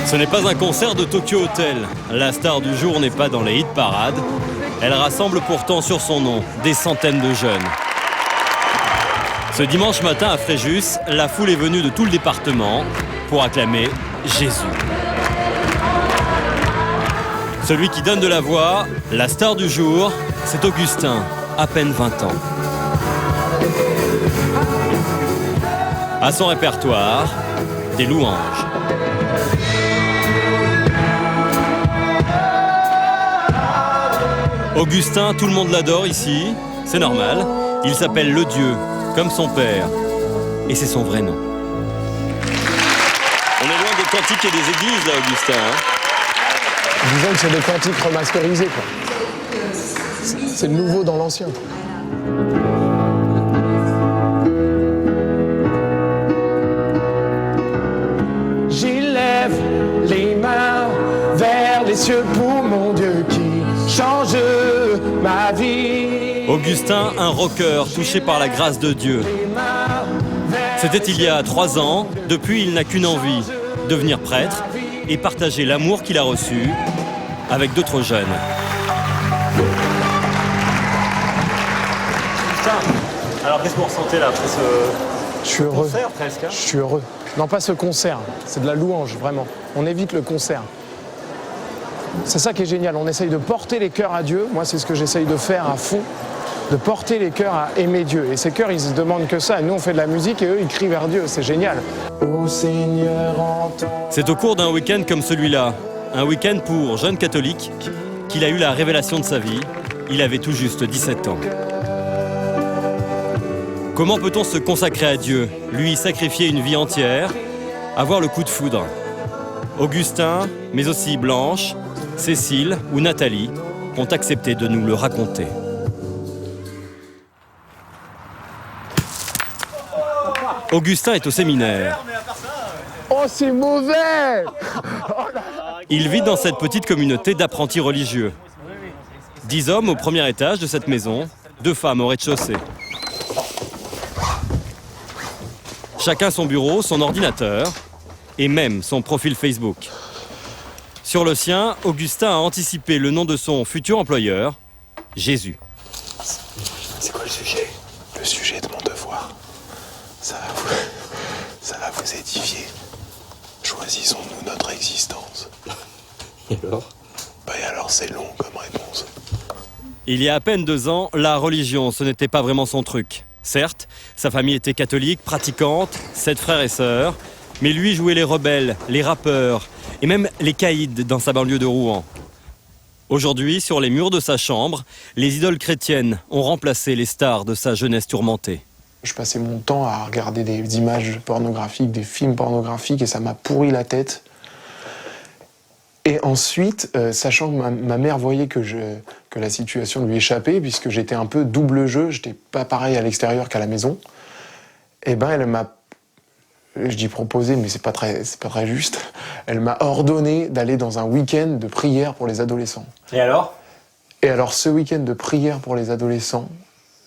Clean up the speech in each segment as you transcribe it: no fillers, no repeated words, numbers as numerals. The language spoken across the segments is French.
Ce n'est pas un concert de Tokyo Hotel. La star du jour n'est pas dans les hit parades. Elle rassemble pourtant sur son nom des centaines de jeunes. Ce dimanche matin à Fréjus, la foule est venue de tout le département pour acclamer Jésus. Celui qui donne de la voix, la star du jour, c'est Augustin, à peine 20 ans. À son répertoire, des louanges. Augustin, tout le monde l'adore ici, c'est normal. Il s'appelle le Dieu, comme son père. Et c'est son vrai nom. On est loin des cantiques et des églises, là, Augustin. Disons que c'est des cantiques remasterisés, quoi. C'est le nouveau dans l'ancien. J'élève les mains vers les cieux pour mon Dieu qui change ma vie. Augustin, un rocker touché par la grâce de Dieu. C'était il y a 3 ans. Depuis, il n'a qu'une envie, devenir prêtre et partager l'amour qu'il a reçu avec d'autres jeunes. Alors qu'est-ce que vous ressentez là après ce Je suis heureux. concert presque Je suis heureux. Non, pas ce concert, c'est de la louange, vraiment. On évite le concert. C'est ça qui est génial, on essaye de porter les cœurs à Dieu. Moi, c'est ce que j'essaye de faire à fond, de porter les cœurs à aimer Dieu. Et ces cœurs, ils se demandent que ça. Et nous, on fait de la musique et eux, ils crient vers Dieu. C'est génial. Ô Seigneur, entends. C'est au cours d'un week-end comme celui-là, un week-end pour jeunes catholiques, qu'il a eu la révélation de sa vie. Il avait tout juste 17 ans. Comment peut-on se consacrer à Dieu, lui sacrifier une vie entière, avoir le coup de foudre? Augustin, mais aussi Blanche, Cécile ou Nathalie ont accepté de nous le raconter. Augustin est au séminaire. Oh, c'est mauvais! Il vit dans cette petite communauté d'apprentis religieux. 10 hommes au premier étage de cette maison, 2 femmes au rez-de-chaussée. Chacun son bureau, son ordinateur et même son profil Facebook. Sur le sien, Augustin a anticipé le nom de son futur employeur, Jésus. C'est quoi le sujet? Le sujet de mon devoir. Ça va vous édifier. Choisissons-nous notre existence. Et alors? Et alors c'est long comme réponse. Il y a à peine 2 ans, la religion, ce n'était pas vraiment son truc. Certes, sa famille était catholique, pratiquante, 7 frères et sœurs, mais lui jouait les rebelles, les rappeurs et même les caïds dans sa banlieue de Rouen. Aujourd'hui, sur les murs de sa chambre, les idoles chrétiennes ont remplacé les stars de sa jeunesse tourmentée. Je passais mon temps à regarder des images pornographiques, des films pornographiques, et ça m'a pourri la tête. Et ensuite, sachant que ma mère voyait que la situation lui échappait, puisque j'étais un peu double jeu, j'étais pas pareil à l'extérieur qu'à la maison, et ben elle m'a, je dis proposé, mais c'est pas très juste, elle m'a ordonné d'aller dans un week-end de prière pour les adolescents. Et alors? Et alors ce week-end de prière pour les adolescents,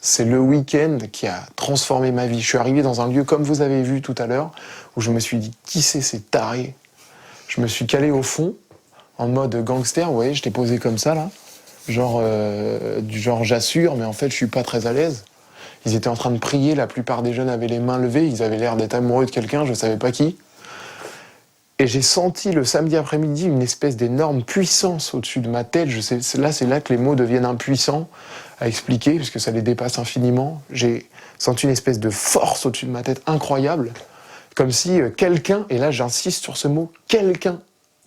c'est le week-end qui a transformé ma vie. Je suis arrivé dans un lieu, comme vous avez vu tout à l'heure, où je me suis dit, qui c'est ces tarés? Je me suis calé au fond, en mode gangster, vous voyez, j'étais posé comme ça, là. Du genre j'assure, mais en fait, je suis pas très à l'aise. Ils étaient en train de prier, la plupart des jeunes avaient les mains levées, ils avaient l'air d'être amoureux de quelqu'un, je savais pas qui. Et j'ai senti le samedi après-midi une espèce d'énorme puissance au-dessus de ma tête. C'est là que les mots deviennent impuissants à expliquer, puisque ça les dépasse infiniment. J'ai senti une espèce de force au-dessus de ma tête incroyable, comme si quelqu'un, et là j'insiste sur ce mot, quelqu'un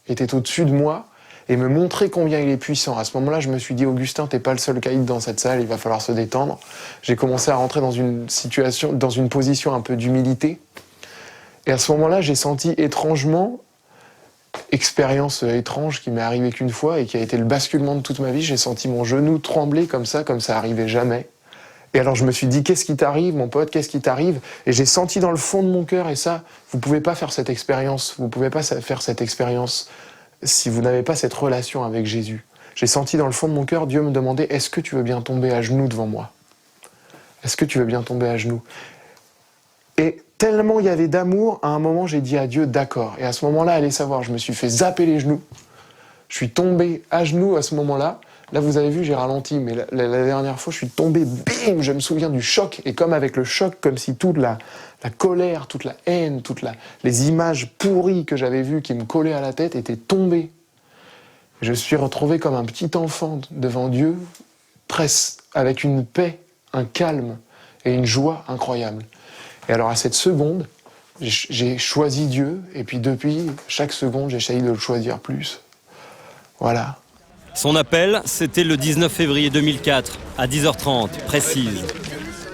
était au-dessus de moi et me montrait combien il est puissant. À ce moment-là, je me suis dit, Augustin, t'es pas le seul caïd dans cette salle, il va falloir se détendre. J'ai commencé à rentrer dans une position un peu d'humilité. Et à ce moment-là, j'ai senti étrangement, expérience étrange qui m'est arrivée qu'une fois et qui a été le basculement de toute ma vie, j'ai senti mon genou trembler comme ça arrivait jamais. Et alors je me suis dit, qu'est-ce qui t'arrive, mon pote, qu'est-ce qui t'arrive? Et j'ai senti dans le fond de mon cœur, et ça, vous pouvez pas faire cette expérience, si vous n'avez pas cette relation avec Jésus. J'ai senti dans le fond de mon cœur, Dieu me demandait, est-ce que tu veux bien tomber à genoux devant moi? est-ce que tu veux bien tomber à genoux? Et tellement il y avait d'amour, à un moment j'ai dit à Dieu d'accord. Et à ce moment-là, allez savoir, je me suis fait zapper les genoux. Je suis tombé à genoux à ce moment-là. Là, vous avez vu, j'ai ralenti, mais la dernière fois, je suis tombé, bim, je me souviens du choc. Et comme avec le choc, comme si toute la colère, toute la haine, les images pourries que j'avais vues qui me collaient à la tête étaient tombées. Je me suis retrouvé comme un petit enfant devant Dieu, presque avec une paix, un calme et une joie incroyable. Et alors à cette seconde, j'ai choisi Dieu, et puis depuis, chaque seconde, j'essaye de le choisir plus. Voilà. Son appel, c'était le 19 février 2004, à 10h30, précise.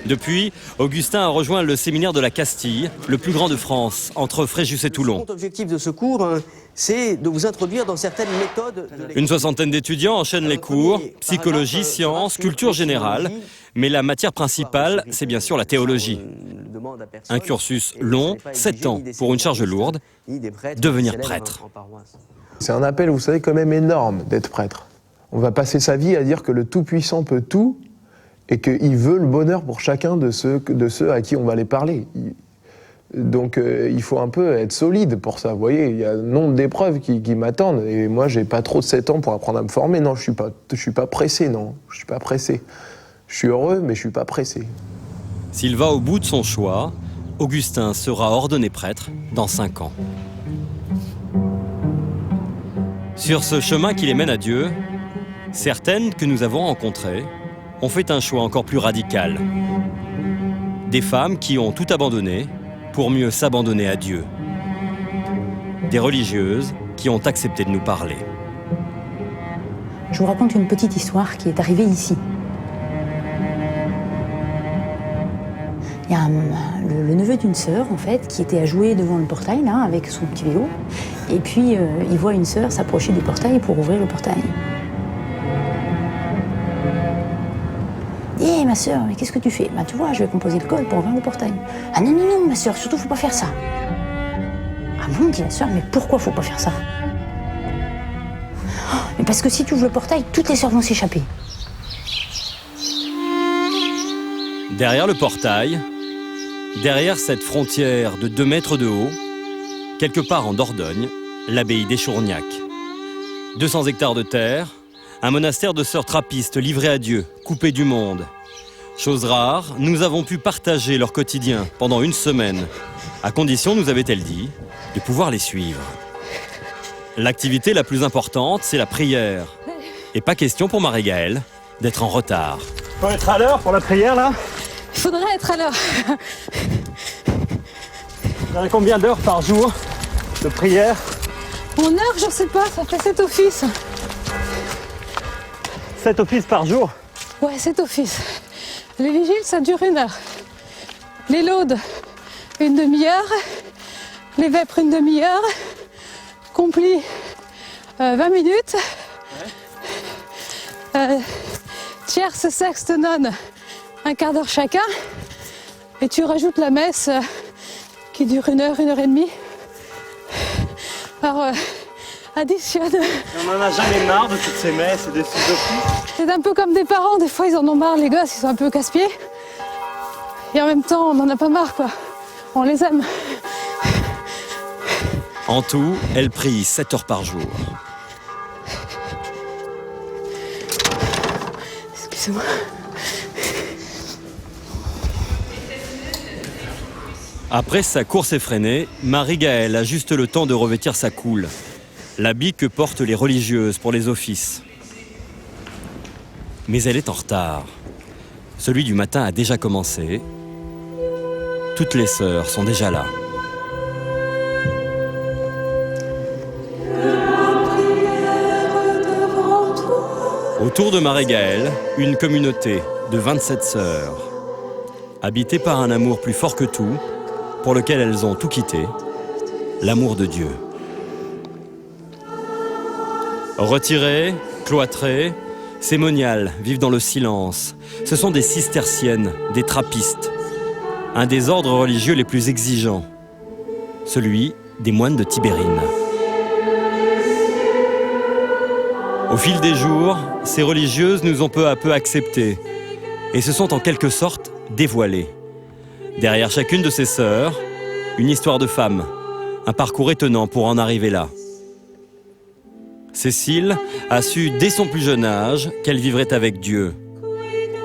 Depuis, Augustin a rejoint le séminaire de la Castille, le plus grand de France, entre Fréjus et Toulon. L'objectif de ce cours, c'est de vous introduire dans certaines méthodes. Une soixantaine d'étudiants enchaînent les cours, psychologie, sciences, culture générale. Mais la matière principale, c'est bien sûr la théologie. Un cursus long, 7 ans, pour une charge lourde, devenir prêtre. C'est un appel, vous savez, quand même énorme d'être prêtre. On va passer sa vie à dire que le Tout-Puissant peut tout et qu'il veut le bonheur pour chacun de ceux à qui on va les parler. Donc il faut un peu être solide pour ça. Vous voyez, il y a un nombre d'épreuves qui m'attendent et moi, j'ai pas trop de 7 ans pour apprendre à me former. Non, je suis pas pressé, non. Je suis pas pressé. Je suis heureux, mais je suis pas pressé. S'il va au bout de son choix, Augustin sera ordonné prêtre dans 5 ans. Sur ce chemin qui les mène à Dieu, certaines que nous avons rencontrées ont fait un choix encore plus radical. Des femmes qui ont tout abandonné pour mieux s'abandonner à Dieu. Des religieuses qui ont accepté de nous parler. Je vous raconte une petite histoire qui est arrivée ici. Il y a le neveu d'une sœur, en fait, qui était à jouer devant le portail, là, avec son petit vélo. Et puis, il voit une sœur s'approcher du portail pour ouvrir le portail. « Hé, ma sœur, mais qu'est-ce que tu fais ?»« Bah, tu vois, je vais composer le code pour ouvrir le portail. »« Ah non, non, non, ma sœur, surtout, faut pas faire ça. »« Ah bon, dit la sœur, mais pourquoi faut pas faire ça ?»« Oh, mais parce que si tu ouvres le portail, toutes les sœurs vont s'échapper. » Derrière le portail, derrière cette frontière de 2 mètres de haut, quelque part en Dordogne, l'abbaye d'Échourgnac. 200 hectares de terre, un monastère de sœurs trappistes livrées à Dieu, coupées du monde. Chose rare, nous avons pu partager leur quotidien pendant 1 semaine, à condition, nous avait-elle dit, de pouvoir les suivre. L'activité la plus importante, c'est la prière. Et pas question pour Marie-Gaëlle d'être en retard. Faut être à l'heure pour la prière, là? Il faudrait être à l'heure. Vous avez combien d'heures par jour de prière? En heure, je sais pas, ça fait 7 offices. 7 offices par jour? Ouais, 7 offices. Les vigiles, ça dure 1 heure. Les laudes, 1 demi-heure. Les vêpres, 1 demi-heure. Complis, 20 minutes. Tierce, sexte, nonne, 1/4 d'heure chacun. Et tu rajoutes la messe qui dure 1 heure, 1 heure et demie. Alors, additionne. On n'en a jamais marre de toutes ces messes et de ces offices. C'est un peu comme des parents, des fois ils en ont marre, les gosses, ils sont un peu casse-pieds. Et en même temps, on n'en a pas marre, quoi. On les aime. En tout, elle prie 7 heures par jour. Excusez-moi. Après sa course effrénée, Marie-Gaëlle a juste le temps de revêtir sa coule, l'habit que portent les religieuses pour les offices. Mais elle est en retard. Celui du matin a déjà commencé. Toutes les sœurs sont déjà là. Autour de Marie-Gaëlle, une communauté de 27 sœurs, habitée par un amour plus fort que tout, pour lequel elles ont tout quitté, l'amour de Dieu. Retirées, cloîtrées, ces moniales vivent dans le silence. Ce sont des cisterciennes, des trappistes, un des ordres religieux les plus exigeants, celui des moines de Tibérine. Au fil des jours, ces religieuses nous ont peu à peu acceptés et se sont en quelque sorte dévoilée. Derrière chacune de ses sœurs, une histoire de femme, un parcours étonnant pour en arriver là. Cécile a su dès son plus jeune âge qu'elle vivrait avec Dieu.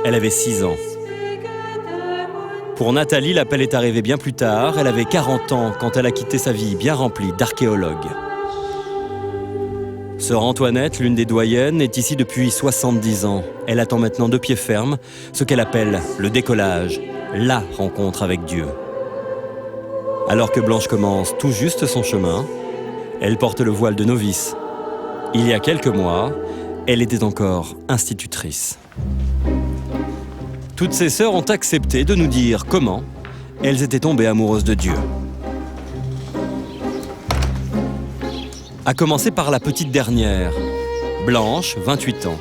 Elle avait 6 ans. Pour Nathalie, l'appel est arrivé bien plus tard. Elle avait 40 ans quand elle a quitté sa vie bien remplie d'archéologue. Sœur Antoinette, l'une des doyennes, est ici depuis 70 ans. Elle attend maintenant de pied ferme ce qu'elle appelle le décollage, la rencontre avec Dieu. Alors que Blanche commence tout juste son chemin, elle porte le voile de novice. Il y a quelques mois, elle était encore institutrice. Toutes ses sœurs ont accepté de nous dire comment elles étaient tombées amoureuses de Dieu. À commencer par la petite dernière, Blanche, 28 ans.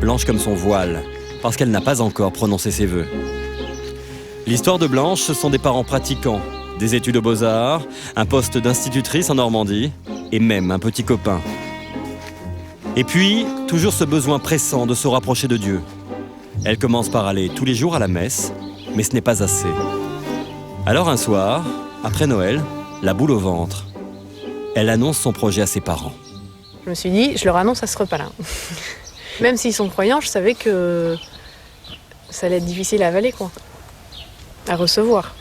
Blanche comme son voile, parce qu'elle n'a pas encore prononcé ses vœux. L'histoire de Blanche, ce sont des parents pratiquants, des études aux Beaux-Arts, un poste d'institutrice en Normandie, et même un petit copain. Et puis, toujours ce besoin pressant de se rapprocher de Dieu. Elle commence par aller tous les jours à la messe, mais ce n'est pas assez. Alors un soir, après Noël, la boule au ventre, elle annonce son projet à ses parents. Je me suis dit, je leur annonce à ce repas-là. Même s'ils sont croyants, je savais que ça allait être difficile à avaler, quoi. À recevoir.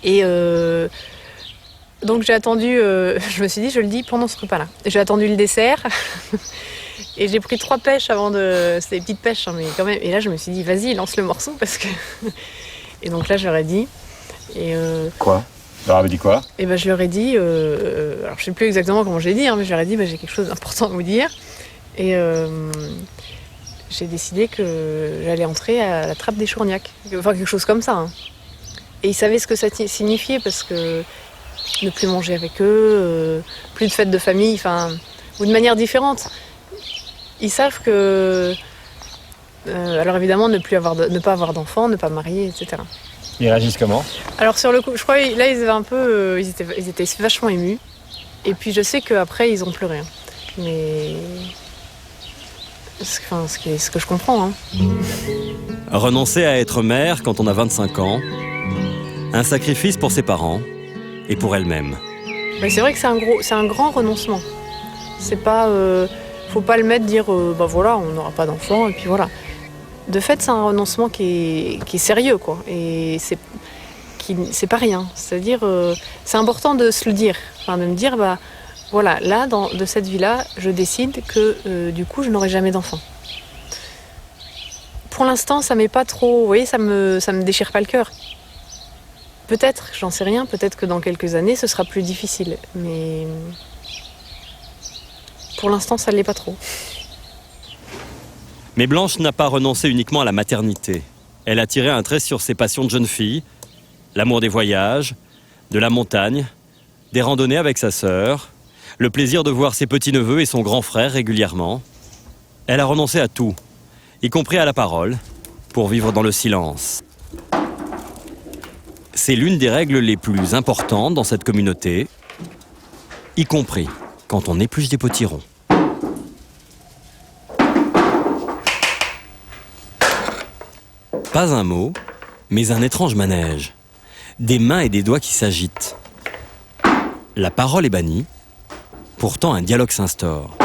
Et donc j'ai attendu, je me suis dit, je le dis pendant ce repas-là. J'ai attendu le dessert. Et j'ai pris 3 pêches avant de... C'était des petites pêches, hein, mais quand même. Et là, je me suis dit, vas-y, lance le morceau, parce que... Et donc là, je leur ai dit... Quoi ? Tu leur avais dit quoi ? Et ben, je leur ai dit... alors, je sais plus exactement comment j'ai dit, hein, mais je leur ai dit, j'ai quelque chose d'important à vous dire. Et j'ai décidé que j'allais entrer à la trappe des Chourgnacs. Enfin, quelque chose comme ça. Hein. Et ils savaient ce que ça signifiait, parce que ne plus manger avec eux, plus de fêtes de famille, enfin... Ou de manière différente. Ils savent que... alors évidemment, ne pas avoir d'enfants, ne pas marier, etc. Ils réagissent comment ? Alors sur le coup, je crois là, ils avaient un peu... ils étaient vachement émus. Et puis je sais qu'après, ils ont pleuré. Hein. Mais... Enfin, ce que je comprends. Hein. Renoncer à être mère quand on a 25 ans, un sacrifice pour ses parents et pour elle-même. Mais c'est vrai que c'est un grand renoncement. C'est pas... faut pas le mettre, dire voilà, on n'aura pas d'enfants, et puis voilà. De fait, c'est un renoncement qui est sérieux, quoi. Et c'est pas rien. C'est-à-dire, c'est important de se le dire. Enfin, de me dire, voilà, là, de cette vie-là, je décide que, du coup, je n'aurai jamais d'enfants. Pour l'instant, ça m'est pas trop... Vous voyez, ça me déchire pas le cœur. Peut-être, j'en sais rien, peut-être que dans quelques années, ce sera plus difficile. Mais... Pour l'instant, ça ne l'est pas trop. Mais Blanche n'a pas renoncé uniquement à la maternité. Elle a tiré un trait sur ses passions de jeune fille, l'amour des voyages, de la montagne, des randonnées avec sa sœur, le plaisir de voir ses petits-neveux et son grand frère régulièrement. Elle a renoncé à tout, y compris à la parole, pour vivre dans le silence. C'est l'une des règles les plus importantes dans cette communauté, y compris quand on épluche des potirons. Pas un mot, mais un étrange manège. Des mains et des doigts qui s'agitent. La parole est bannie, pourtant un dialogue s'instaure.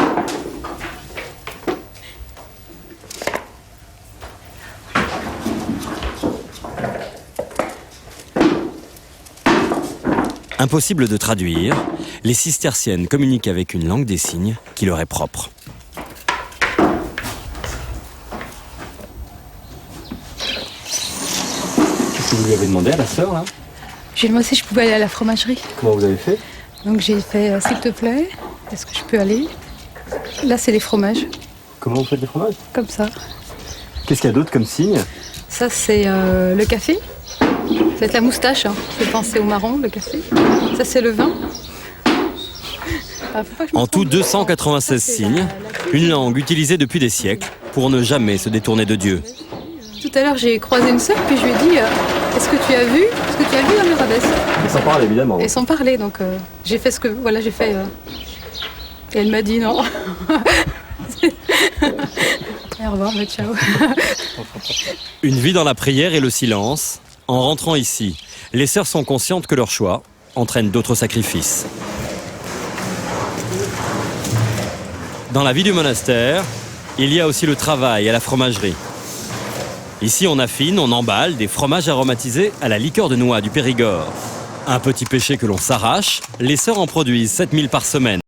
Impossible de traduire, les cisterciennes communiquent avec une langue des signes qui leur est propre. Qu'est-ce que vous lui avez demandé à la sœur, là ? J'ai demandé si je pouvais aller à la fromagerie. Comment vous avez fait ? Donc j'ai fait, s'il te plaît, est-ce que je peux aller ? Là, c'est les fromages, Comment vous faites les fromages ? comme ça. Qu'est-ce qu'il y a d'autre comme signe ? Ça, c'est le café. C'est la moustache, hein. Fait penser au marron, le café. Ça, c'est le vin. Alors, faut pas que je me En tout, trompe. 296 signes, une langue utilisée depuis des siècles pour ne jamais se détourner de Dieu. Tout à l'heure, j'ai croisé une sœur, puis je lui ai dit est-ce que tu as vu la murabesse ? Ils s'en parlent évidemment. Et sans parler, donc j'ai fait j'ai fait. Et elle m'a dit non. Et au revoir, bah, ciao. Une vie dans la prière et le silence. En rentrant ici, les sœurs sont conscientes que leur choix entraîne d'autres sacrifices. Dans la vie du monastère, il y a aussi le travail à la fromagerie. Ici, on affine, on emballe des fromages aromatisés à la liqueur de noix du Périgord. Un petit péché que l'on s'arrache, les sœurs en produisent 7000 par semaine.